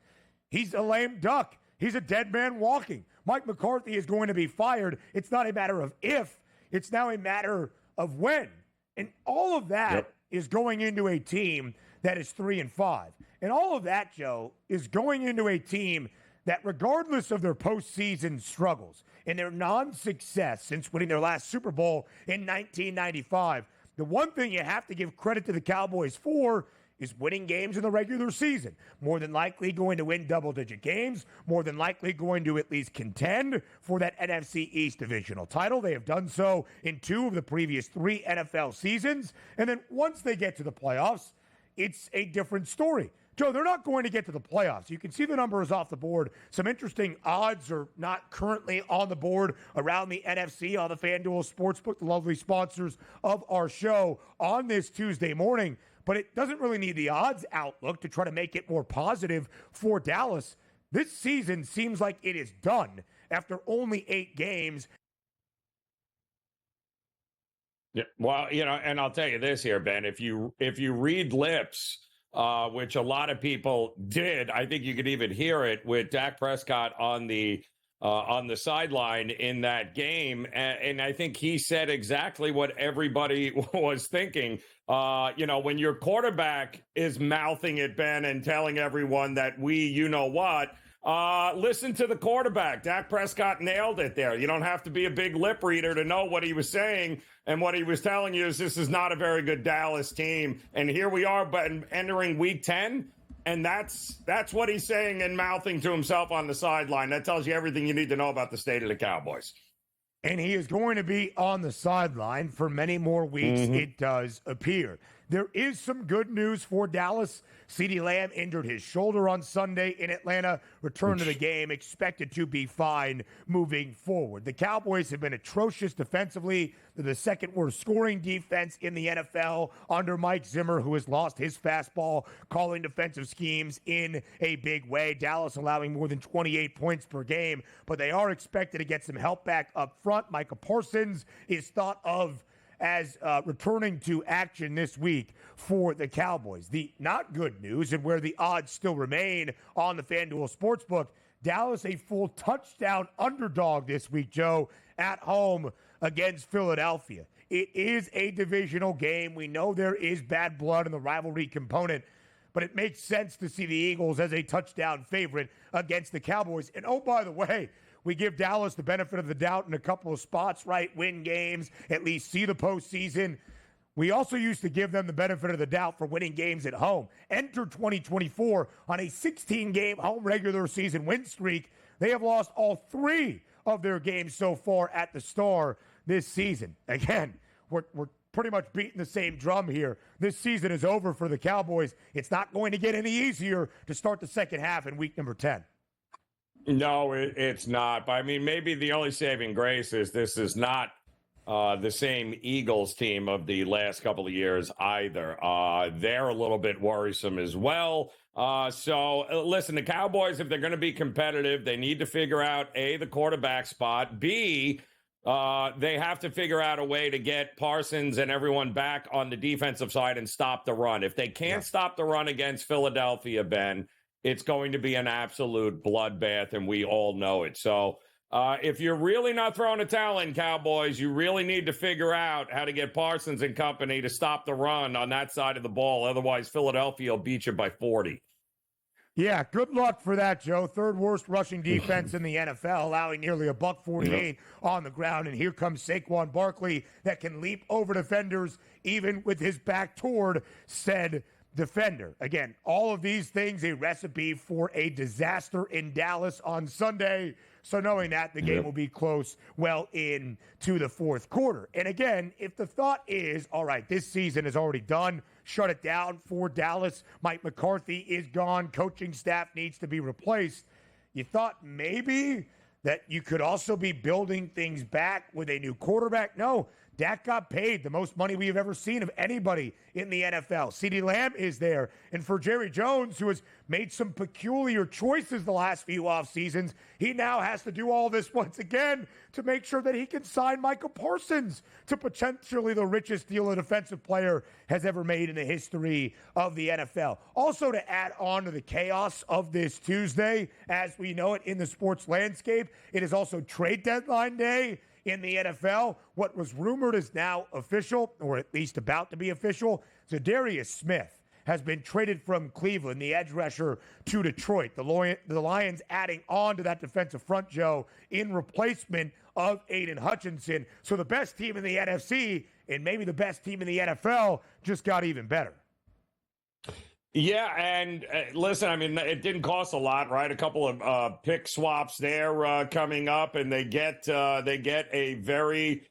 He's a lame duck. He's a dead man walking. Mike McCarthy is going to be fired. It's not a matter of if. It's now a matter of when. And all of that is going into a team that is 3-5. And all of that, Joe, is going into a team that regardless of their postseason struggles and their non-success since winning their last Super Bowl in 1995, the one thing you have to give credit to the Cowboys for is winning games in the regular season. More than likely going to win double-digit games, more than likely going to at least contend for that NFC East divisional title. They have done so in 2 of the previous 3 NFL seasons. And then once they get to the playoffs, it's a different story. Joe, they're not going to get to the playoffs. You can see the numbers off the board. Some interesting odds are not currently on the board around the NFC on the FanDuel Sportsbook, the lovely sponsors of our show on this Tuesday morning. But it doesn't really need the odds outlook to try to make it more positive for Dallas. This season seems like it is done after only 8 games. Yeah, well, and I'll tell you this here, Ben, if you read lips, which a lot of people did, I think you could even hear it with Dak Prescott on the sideline in that game. And I think he said exactly what everybody was thinking. When your quarterback is mouthing it, Ben, and telling everyone that listen to the quarterback. Dak Prescott nailed it there. You don't have to be a big lip reader to know what he was saying. And what he was telling you is this is not a very good Dallas team. And here we are, but entering week 10. And that's what he's saying and mouthing to himself on the sideline. That tells you everything you need to know about the state of the Cowboys. And he is going to be on the sideline for many more weeks, it does appear. There is some good news for Dallas. CeeDee Lamb injured his shoulder on Sunday in Atlanta. Return to the game, expected to be fine moving forward. The Cowboys have been atrocious defensively. They're the second worst scoring defense in the NFL under Mike Zimmer, who has lost his fastball calling defensive schemes in a big way. Dallas allowing more than 28 points per game, but they are expected to get some help back up front. Micah Parsons is thought of as returning to action this week for the Cowboys. The not good news, and where the odds still remain on the FanDuel Sportsbook, Dallas a full touchdown underdog this week, Joe, at home against Philadelphia. It is a divisional game. We know there is bad blood in the rivalry component, but it makes sense to see the Eagles as a touchdown favorite against the Cowboys. And oh, by the way, we give Dallas the benefit of the doubt in a couple of spots, right? Win games, at least see the postseason. We also used to give them the benefit of the doubt for winning games at home. Enter 2024 on a 16-game home regular season win streak. They have lost all 3 of their games so far at the Star this season. Again, we're pretty much beating the same drum here. This season is over for the Cowboys. It's not going to get any easier to start the second half in week number 10. No, it's not. But I mean, maybe the only saving grace is this is not the same Eagles team of the last couple of years either. They're a little bit worrisome as well. So listen, the Cowboys, if they're going to be competitive, they need to figure out, A, the quarterback spot, B, they have to figure out a way to get Parsons and everyone back on the defensive side and stop the run. If they can't stop the run against Philadelphia, Ben, it's going to be an absolute bloodbath, and we all know it. So if you're really not throwing a towel in, Cowboys, you really need to figure out how to get Parsons and company to stop the run on that side of the ball. Otherwise, Philadelphia will beat you by 40. Yeah, good luck for that, Joe. Third worst rushing defense in the NFL, allowing nearly a $148 on the ground. And here comes Saquon Barkley that can leap over defenders even with his back toward said defender. Again, all of these things a recipe for a disaster in Dallas on Sunday. So knowing that, the game will be close well into the fourth quarter. And again, if the thought is, all right, this season is already done, shut it down for Dallas, Mike McCarthy is gone, coaching staff needs to be replaced, you thought maybe that you could also be building things back with a new quarterback. No, Dak got paid the most money we have ever seen of anybody in the NFL. CeeDee Lamb is there. And for Jerry Jones, who has made some peculiar choices the last few off seasons, he now has to do all this once again to make sure that he can sign Micah Parsons to potentially the richest deal a defensive player has ever made in the history of the NFL. Also, to add on to the chaos of this Tuesday, as we know it in the sports landscape, it is also trade deadline day in the NFL. What was rumored is now official, or at least about to be official. Zadarius Smith has been traded from Cleveland, the edge rusher, to Detroit. The Lions adding on to that defensive front, Joe, in replacement of Aiden Hutchinson. So the best team in the NFC, and maybe the best team in the NFL, just got even better. Yeah, and listen, I mean, it didn't cost a lot, right? A couple of pick swaps there coming up, and they get a very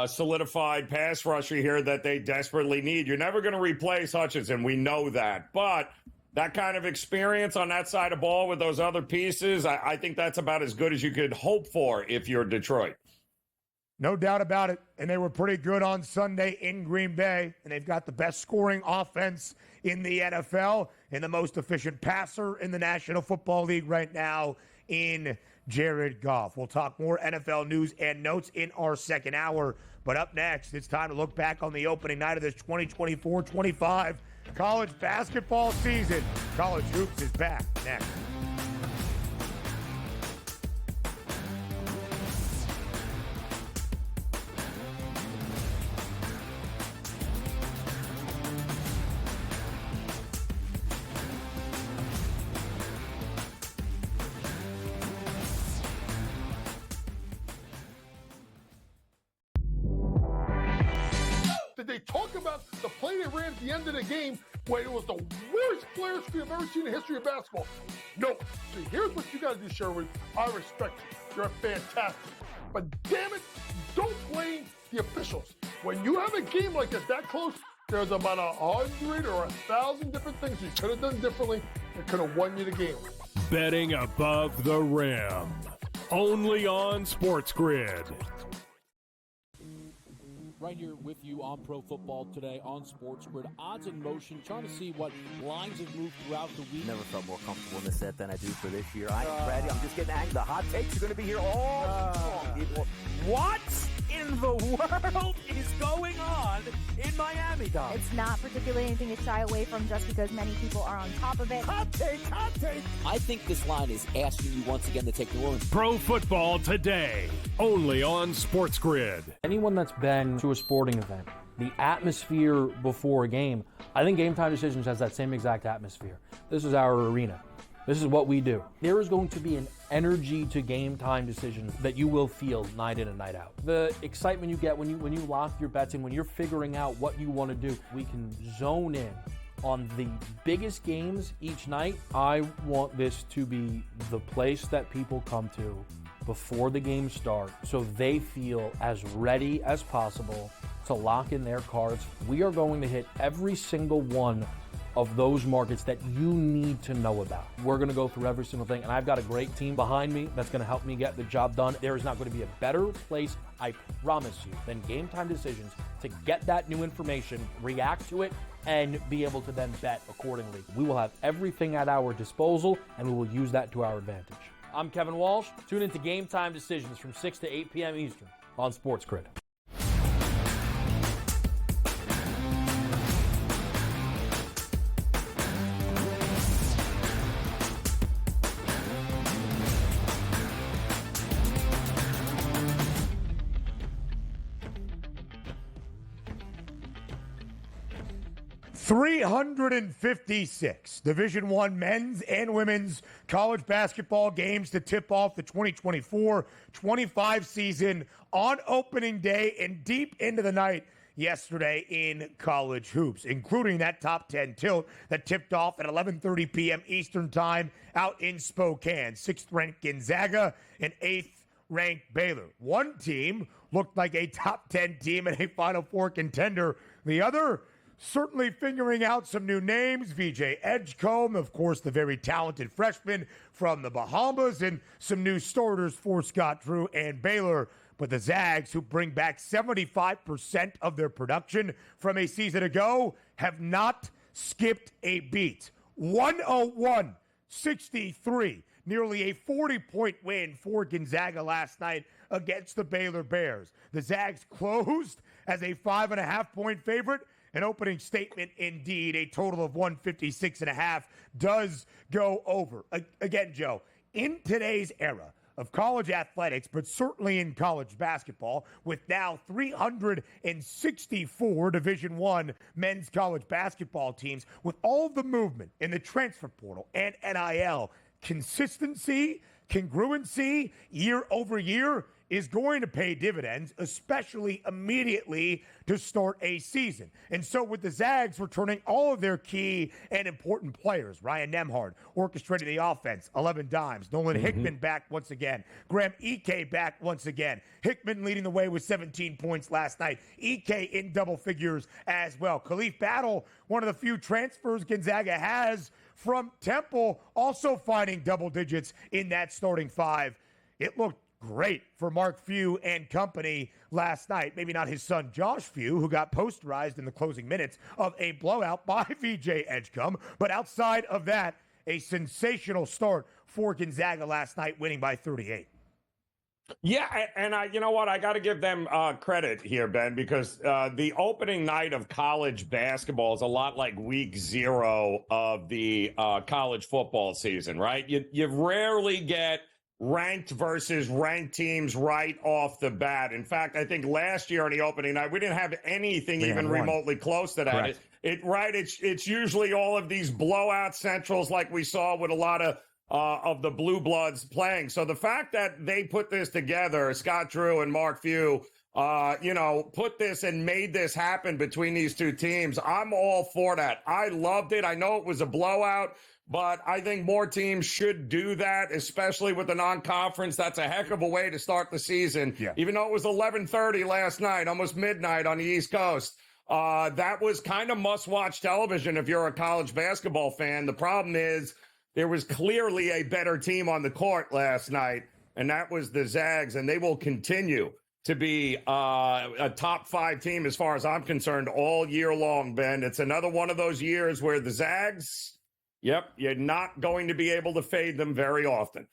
solidified pass rusher here that they desperately need. You're never going to replace Hutchinson. We know that. But that kind of experience on that side of ball with those other pieces, I think that's about as good as you could hope for if you're Detroit. No doubt about it. And they were pretty good on Sunday in Green Bay. And they've got the best scoring offense in the NFL and the most efficient passer in the National Football League right now in Jared Goff. We'll talk more NFL news and notes in our second hour. But up next, it's time to look back on the opening night of this 2024-25 college basketball season. College Hoops is back next. Did they talk about the play they ran at the end of the game when it was the worst player screen I've ever seen in the history of basketball? No. See, here's what you got to do, Sherwood. I respect you. You're fantastic. But damn it, don't blame the officials. When you have a game like that close, there's about 100 or 1,000 different things you could have done differently that could have won you the game. Betting above the rim. Only on SportsGrid. Right here with you on Pro Football Today on SportsGrid. Odds in motion, trying to see what lines have moved throughout the week. Never felt more comfortable in this set than I do for this year. Brady, I'm just getting angry. The hot takes are going to be here all long, people. What in the world is going on in Miami, Dom? It's not particularly anything to shy away from just because many people are on top of it. Hot take, hot take. I think this line is asking you once again to take New Orleans. Pro Football Today, only on SportsGrid. Anyone that's been to a sporting event, the atmosphere before a game, I think Game Time Decisions has that same exact atmosphere. This is our arena. This is what we do. There is going to be an energy to Game Time Decisions that you will feel night in and night out. The excitement you get when you lock your bets in, when you're figuring out what you want to do, we can zone in on the biggest games each night. I want this to be the place that people come to before the games start so they feel as ready as possible to lock in their cards. We are going to hit every single one of those markets that you need to know about. We're going to go through every single thing, and I've got a great team behind me that's going to help me get the job done. There is not going to be a better place, I promise you, than Game Time Decisions to get that new information, react to it, and be able to then bet accordingly. We will have everything at our disposal, and we will use that to our advantage. I'm Kevin Walsh. Tune into Game Time Decisions from 6 to 8 p.m. Eastern on SportsGrid. 356 Division I men's and women's college basketball games to tip off the 2024-25 season on opening day and deep into the night yesterday in college hoops, including that top 10 tilt that tipped off at 11:30 p.m. Eastern time out in Spokane. 6th-ranked Gonzaga and 8th-ranked Baylor. One team looked like a top 10 team and a Final Four contender. The other certainly figuring out some new names. VJ Edgecombe, of course, the very talented freshman from the Bahamas, and some new starters for Scott Drew and Baylor. But the Zags, who bring back 75% of their production from a season ago, have not skipped a beat. 101-63, nearly a 40-point win for Gonzaga last night against the Baylor Bears. The Zags closed as a 5.5-point favorite. An opening statement, indeed, a total of 156.5 does go over. Again, Joe, in today's era of college athletics, but certainly in college basketball, with now 364 Division I men's college basketball teams, with all of the movement in the transfer portal and NIL, consistency, congruency, year over year, is going to pay dividends, especially immediately to start a season. And so with the Zags returning all of their key and important players, Ryan Nembhard orchestrating the offense, 11 dimes, Nolan Hickman back once again, Graham Ike back once again, Hickman leading the way with 17 points last night, Ike in double figures as well. Khalif Battle, one of the few transfers Gonzaga has from Temple, also finding double digits in that starting five. It looked great for Mark Few and company last night. Maybe not his son Josh Few, who got posterized in the closing minutes of a blowout by VJ Edgecombe. But outside of that, a sensational start for Gonzaga last night, winning by 38. Yeah, and you know what? I got to give them credit here, Ben, because the opening night of college basketball is a lot like week 0 of the college football season, right? You rarely get ranked versus ranked teams right off the bat. In fact, I think last year on the opening night, we didn't have anything even remotely close to that. It's usually all of these blowout centrals like we saw with a lot of the Blue Bloods playing. So the fact that they put this together, Scott Drew and Mark Few, put this and made this happen between these two teams, I'm all for that. I loved it. I know it was a blowout, but I think more teams should do that, especially with the non-conference. That's a heck of a way to start the season. Yeah. Even though it was 11:30 last night, almost midnight on the East Coast, that was kind of must-watch television if you're a college basketball fan. The problem is there was clearly a better team on the court last night, and that was the Zags, and they will continue to be a top 5 team as far as I'm concerned all year long, Ben. It's another one of those years where the Zags, you're not going to be able to fade them very often.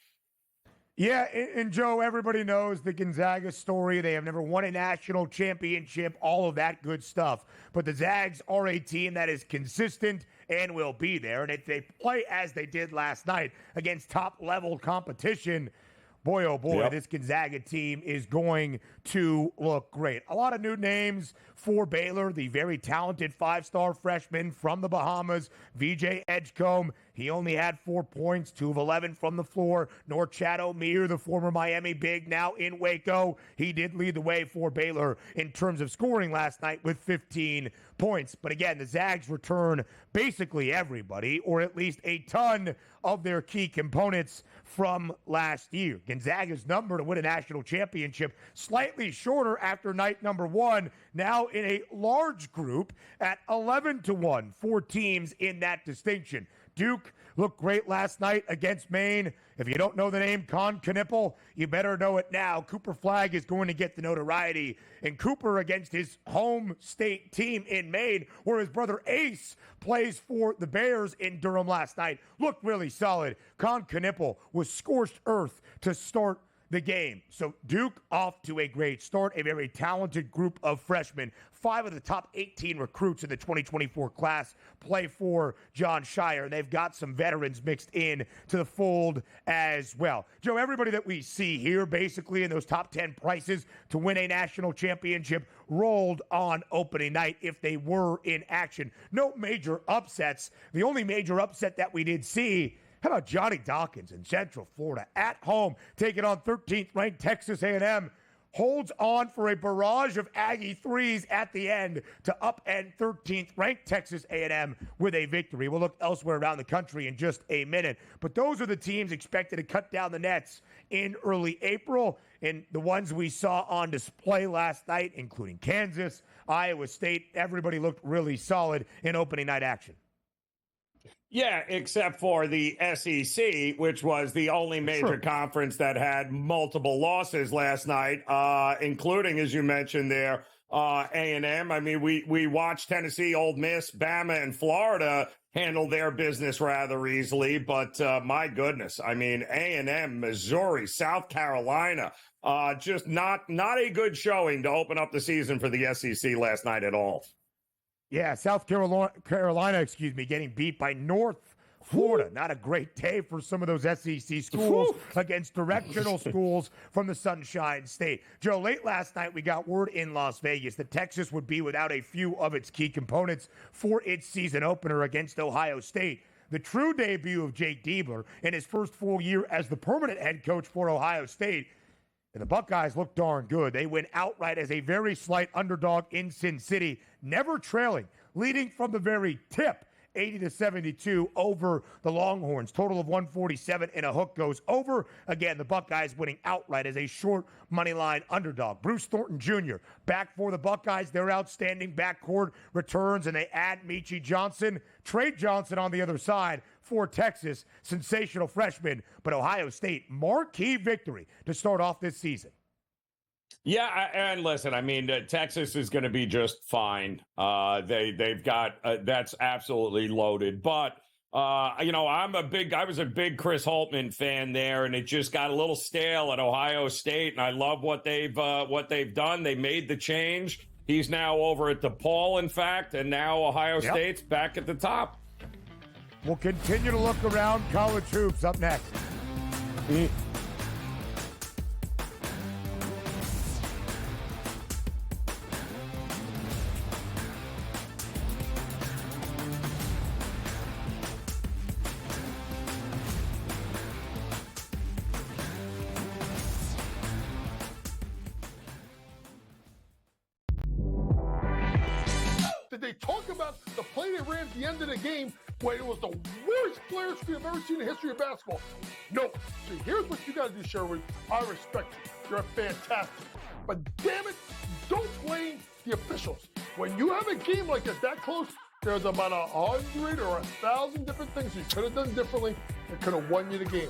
Yeah, and Joe, everybody knows the Gonzaga story. They have never won a national championship, all of that good stuff. But the Zags are a team that is consistent and will be there. And if they play as they did last night against top-level competition, boy, oh boy, this Gonzaga team is going to look great. A lot of new names for Baylor, the very talented 5-star freshman from the Bahamas, VJ Edgecombe. He only had 4 points, 2 of 11 from the floor. Norchad Omier, the former Miami big, now in Waco. He did lead the way for Baylor in terms of scoring last night with 15 points. But again, the Zags return basically everybody, or at least a ton of their key components from last year. Gonzaga's number to win a national championship slightly shorter after night number 1, now in a large group at 11-1, 4 teams in that distinction. Duke looked great last night against Maine. If you don't know the name Con Knipple, you better know it now. Cooper Flagg is going to get the notoriety. And Cooper against his home state team in Maine, where his brother Ace plays for the Bears in Durham last night, looked really solid. Con Knipple was scorched earth to start the game. So Duke off to a great start, a very talented group of freshmen. 5 of the top 18 recruits in the 2024 class play for John Shire. They've got some veterans mixed in to the fold as well. Joe, everybody that we see here basically in those top 10 prices to win a national championship rolled on opening night if they were in action. No major upsets. The only major upset that we did see, how about Johnny Dawkins in Central Florida at home taking on 13th ranked Texas A&M? Holds on for a barrage of Aggie threes at the end to upend 13th ranked Texas A&M with a victory. We'll look elsewhere around the country in just a minute. But those are the teams expected to cut down the nets in early April. And the ones we saw on display last night, including Kansas, Iowa State, everybody looked really solid in opening night action. Yeah, except for the SEC, which was the only major conference that had multiple losses last night, including, as you mentioned there, A&M. I mean, we watched Tennessee, Ole Miss, Bama, and Florida handle their business rather easily. But my goodness, I mean, A&M, Missouri, South Carolina, just not a good showing to open up the season for the SEC last night at all. Yeah, South Carolina, getting beat by North Florida. Not a great day for some of those SEC schools against directional schools from the Sunshine State. Joe, late last night we got word in Las Vegas that Texas would be without a few of its key components for its season opener against Ohio State. The true debut of Jake Diebler in his first full year as the permanent head coach for Ohio State. And the Buckeyes look darn good. They win outright as a very slight underdog in Sin City, never trailing, leading from the very tip, 80-72 over the Longhorns. Total of 147 and a hook goes over. Again, the Buckeyes winning outright as a short money line underdog. Bruce Thornton Jr. back for the Buckeyes. Their outstanding backcourt returns, and they add Michie Johnson. Trey Johnson on the other side for Texas. Sensational freshman, but Ohio State, marquee victory to start off this season. Yeah, and listen, I mean, Texas is going to be just fine. They've got that's absolutely loaded. But I was a big Chris Holtmann fan there, and it just got a little stale at Ohio State. And I love what they've done. They made the change. He's now over at DePaul, in fact, and now Ohio State's back at the top. We'll continue to look around college hoops up next. Did they talk about the play they ran at the end of the game when it was the worst player screen I've ever seen in the history of basketball? No. See, here's what you got to do, Sherwood. I respect you. You're fantastic. But damn it, don't blame the officials. When you have a game like this that close, there's about 100 or 1,000 different things you could have done differently that could have won you the game.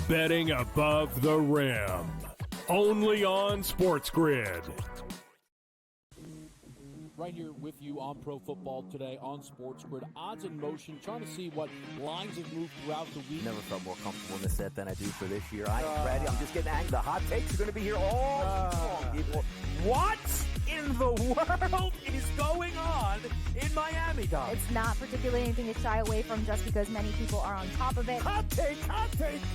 Betting above the rim. Only on SportsGrid. Right here with you on Pro Football Today on SportsGrid. Odds in motion, trying to see what lines have moved throughout the week. Never felt more comfortable in this set than I do for this year. I'm ready. I'm just getting angry. The hot takes are going to be here all season long. What in the world is going on in Miami, Dom? It's not particularly anything to shy away from just because many people are on top of it. Hot take.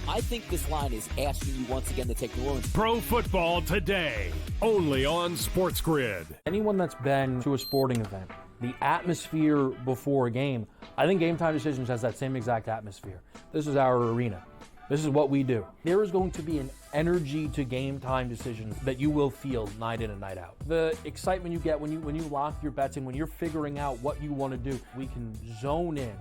I think this line is asking you once again to take New Orleans. Pro Football Today, only on SportsGrid. Anyone that's been to a sporting event, the atmosphere before a game, I think Game Time Decisions has that same exact atmosphere. This is our arena. This is what we do. There is going to be an energy to Game Time Decisions that you will feel night in and night out. The excitement you get when you lock your bets in, when you're figuring out what you want to do, we can zone in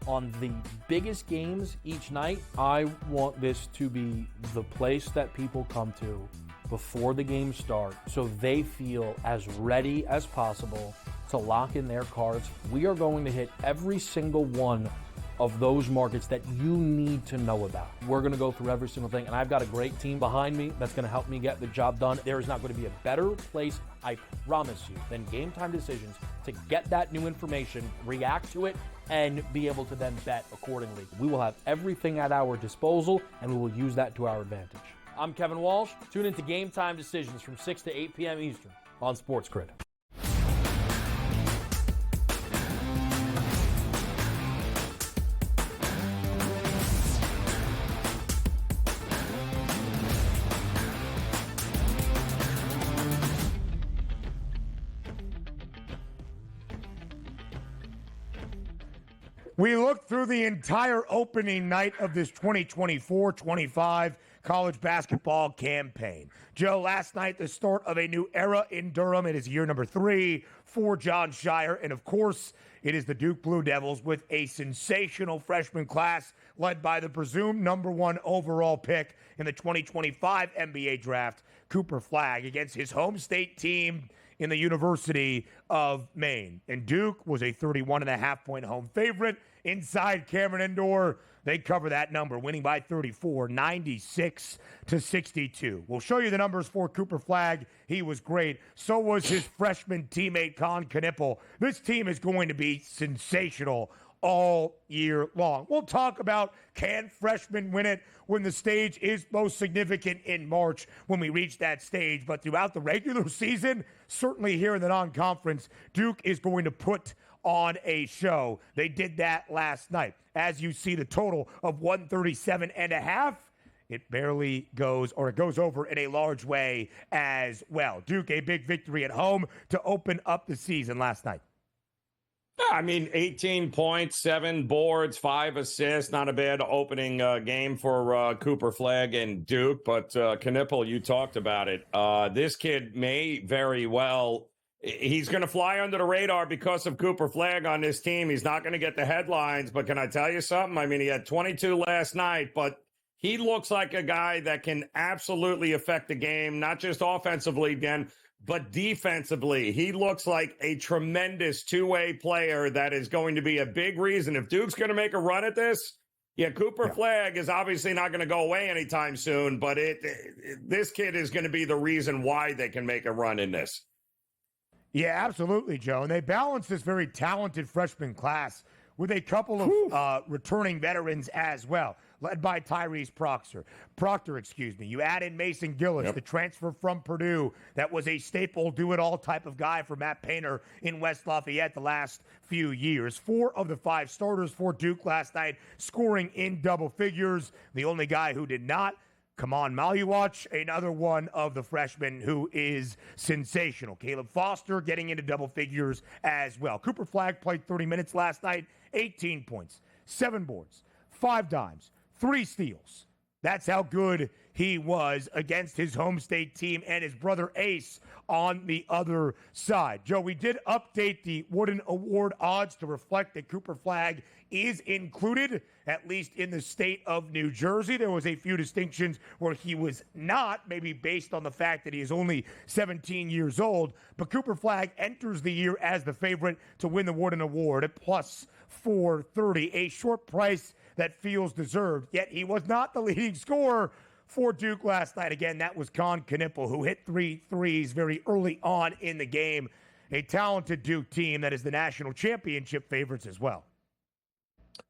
on the biggest games each night. I want this to be the place that people come to before the games start so they feel as ready as possible to lock in their cards. We are going to hit every single one of those markets that you need to know about. We're going to go through every single thing, and I've got a great team behind me that's going to help me get the job done. There is not going to be a better place, I promise you, than Game Time Decisions to get that new information, react to it, and be able to then bet accordingly. We will have everything at our disposal, and we will use that to our advantage. I'm Kevin Walsh. Tune into Game Time Decisions from 6 to 8 p.m. Eastern on SportsGrid. We looked through the entire opening night of this 2024-25 college basketball campaign. Joe, last night, the start of a new era in Durham. It is year number 3 for John Shire. And, of course, it is the Duke Blue Devils with a sensational freshman class led by the presumed number 1 overall pick in the 2025 NBA draft, Cooper Flagg, against his home state team in the University of Maine. And Duke was a 31.5-point home favorite inside Cameron Indoor. They cover that number, winning by 34, 96-62. We'll show you the numbers for Cooper Flagg. He was great. So was his freshman teammate, Con Knippel. This team is going to be sensational all year long. We'll talk about, can freshmen win it when the stage is most significant in March when we reach that stage. But throughout the regular season, certainly here in the non-conference, Duke is going to put on a show. They did that last night. As you see the total of 137.5, it barely goes, or it goes over in a large way as well. Duke, a big victory at home to open up the season last night. I mean, 18 points, 7 boards, 5 assists. Not a bad opening game for Cooper Flagg and Duke. But Knippel, you talked about it. This kid may very well, he's going to fly under the radar because of Cooper Flagg on this team. He's not going to get the headlines. But can I tell you something? I mean, he had 22 last night, but he looks like a guy that can absolutely affect the game, not just offensively, again, but defensively. He looks like a tremendous two-way player that is going to be a big reason. If Duke's going to make a run at this, Cooper Flagg is obviously not going to go away anytime soon, but this kid is going to be the reason why they can make a run in this. Yeah, absolutely, Joe. And they balance this very talented freshman class with a couple of returning veterans as well, led by Tyrese Proctor. You add in Mason Gillis, the transfer from Purdue that was a staple, do-it-all type of guy for Matt Painter in West Lafayette the last few years. 4 of the 5 starters for Duke last night scoring in double figures. The only guy who did not, Kaman Maluach, another one of the freshmen who is sensational. Caleb Foster getting into double figures as well. Cooper Flagg played 30 minutes last night, 18 points, 7 boards, 5 dimes, 3 steals. That's how good he was against his home state team and his brother Ace on the other side. Joe, we did update the Wooden Award odds to reflect that Cooper Flagg is included, at least in the state of New Jersey. There was a few distinctions where he was not, maybe based on the fact that he is only 17 years old. But Cooper Flagg enters the year as the favorite to win the Wooden Award at plus 430, a short price that feels deserved. Yet he was not the leading scorer for Duke last night. Again, that was Con Knippel, who hit 3 threes very early on in the game. A talented Duke team that is the national championship favorites as well.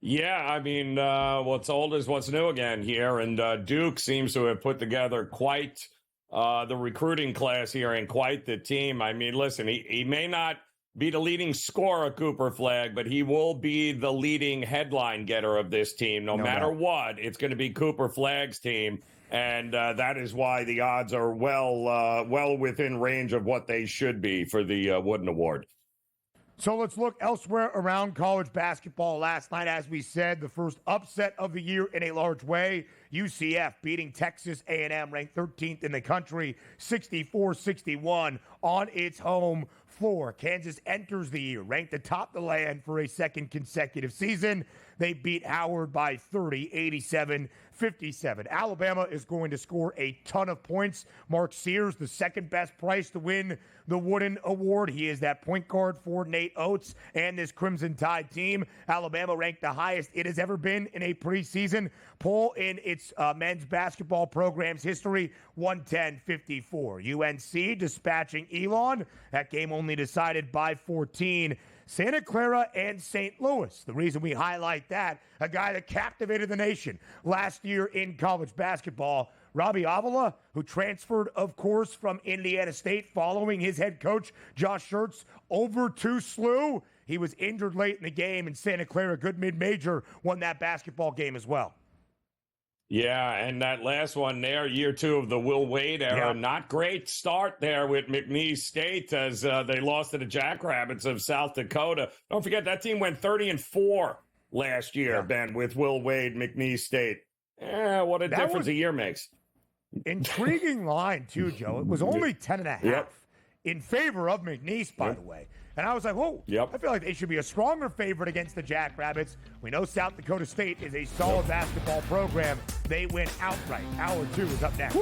Yeah, I mean, what's old is what's new again here, and Duke seems to have put together quite the recruiting class here and quite the team. I mean, listen, he may not be the leading scorer, Cooper Flagg, but he will be the leading headline getter of this team. No matter what, it's going to be Cooper Flagg's team, and that is why the odds are well within range of what they should be for the Wooden Award. So let's look elsewhere around college basketball. Last night, as we said, the first upset of the year in a large way. UCF beating Texas A&M, ranked 13th in the country, 64-61 on its home floor. Kansas enters the year ranked atop the land for a second consecutive season. They beat Howard by 30, 87-57. Alabama is going to score a ton of points. Mark Sears, the second best price to win the Wooden Award. He is that point guard for Nate Oates and this Crimson Tide team. Alabama ranked the highest it has ever been in a preseason poll in its men's basketball program's history, 110-54. UNC dispatching Elon. That game only decided by 14. Santa Clara and St. Louis. The reason we highlight that, a guy that captivated the nation last year in college basketball, Robbie Avila, who transferred, of course, from Indiana State following his head coach, Josh Schertz, over to SLU. He was injured late in the game, and Santa Clara, good mid-major, won that basketball game as well. Yeah, and that last one there, year 2 of the Will Wade era, not great start there with McNeese State as they lost to the Jackrabbits of South Dakota. Don't forget, that team went 30-4 last year, Ben, with Will Wade, McNeese State. What a difference a year makes. Intriguing line, too, Joe. It was only 10.5 in favor of McNeese, by the way. And I was like, whoa, I feel like they should be a stronger favorite against the Jackrabbits. We know South Dakota State is a solid basketball program. They win outright. Hour 2 is up next.